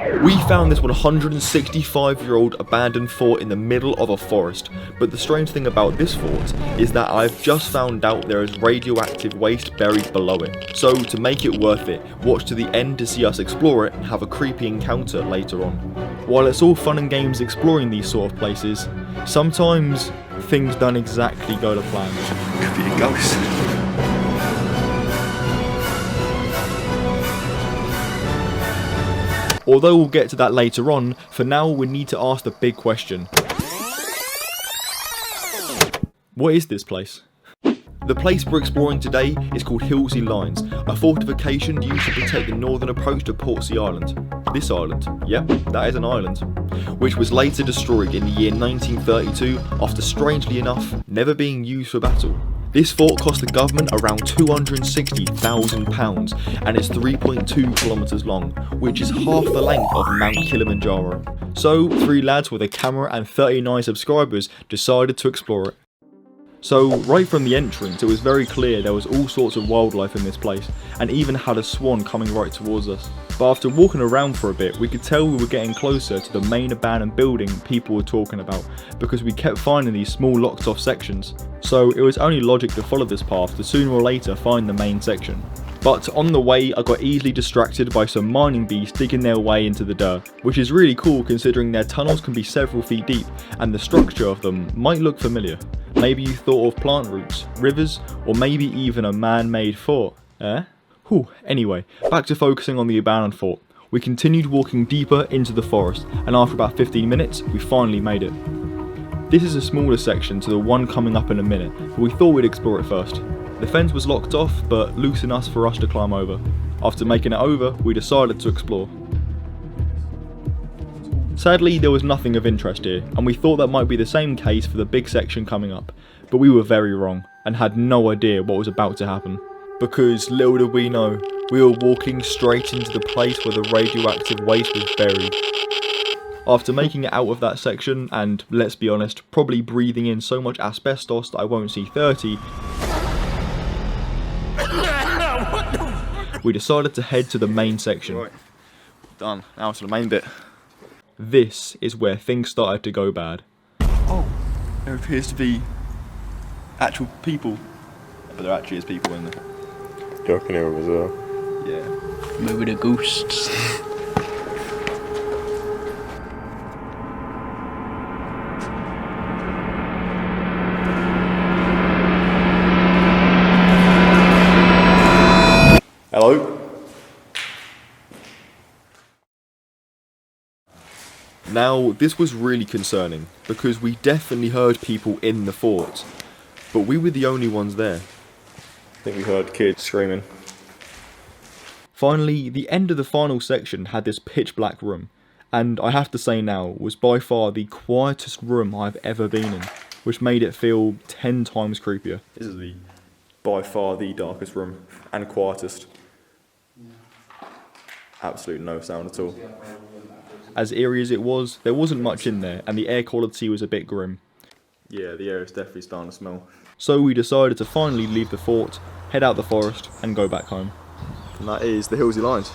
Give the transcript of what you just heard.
We found this 165-year-old abandoned fort in the middle of a forest, but the strange thing about this fort is that I've just found out there is radioactive waste buried below it. So to make it worth it, watch to the end to see us explore it and have a creepy encounter later on. While it's all fun and games exploring these sort of places, sometimes things don't exactly go to plan. Could be a ghost. Although we'll get to that later on, for now we need to ask the big question. What is this place? The place we're exploring today is called Hillsey Lines, a fortification used to protect the northern approach to Portsea Island. This island, yep, that is an island, which was later destroyed in the year 1932 after, strangely enough, never being used for battle. This fort cost the government around £260,000 and is 3.2 kilometres long, which is half the length of Mount Kilimanjaro. So, 3 lads with a camera and 39 subscribers decided to explore it. So, right from the entrance, it was very clear there was all sorts of wildlife in this place, and even had a swan coming right towards us. But after walking around for a bit, we could tell we were getting closer to the main abandoned building people were talking about, because we kept finding these small locked off sections. So it was only logic to follow this path to sooner or later find the main section. But on the way, I got easily distracted by some mining beasts digging their way into the dirt, which is really cool considering their tunnels can be several feet deep, and the structure of them might look familiar. Maybe you thought of plant roots, rivers, or maybe even a man-made fort, eh? Whew, anyway, back to focusing on the abandoned fort. We continued walking deeper into the forest, and after about 15 minutes, we finally made it. This is a smaller section to the one coming up in a minute, but we thought we'd explore it first. The fence was locked off, but loose enough for us to climb over. After making it over, we decided to explore. Sadly, there was nothing of interest here, and we thought that might be the same case for the big section coming up, but we were very wrong, and had no idea what was about to happen. Because little did we know, we were walking straight into the place where the radioactive waste was buried. After making it out of that section, and let's be honest, probably breathing in so much asbestos that I won't see 30, we decided to head to the main section. Right, done. Now to the main bit. This is where things started to go bad. Oh, there appears to be actual people. But there actually is people in there. Yeah, I can hear them as well. Yeah. Maybe the ghosts. Hello? Now, this was really concerning, because we definitely heard people in the fort, but we were the only ones there. I think we heard kids screaming. Finally, the end of the final section had this pitch black room, and I have to say now, was by far the quietest room I've ever been in, which made it feel 10 times creepier. This is by far the darkest room and quietest. Absolute no sound at all. As eerie as it was, there wasn't much in there, and the air quality was a bit grim. Yeah, the air is definitely starting to smell. So we decided to finally leave the fort, head out the forest, and go back home. And that is the Hillsey Lines.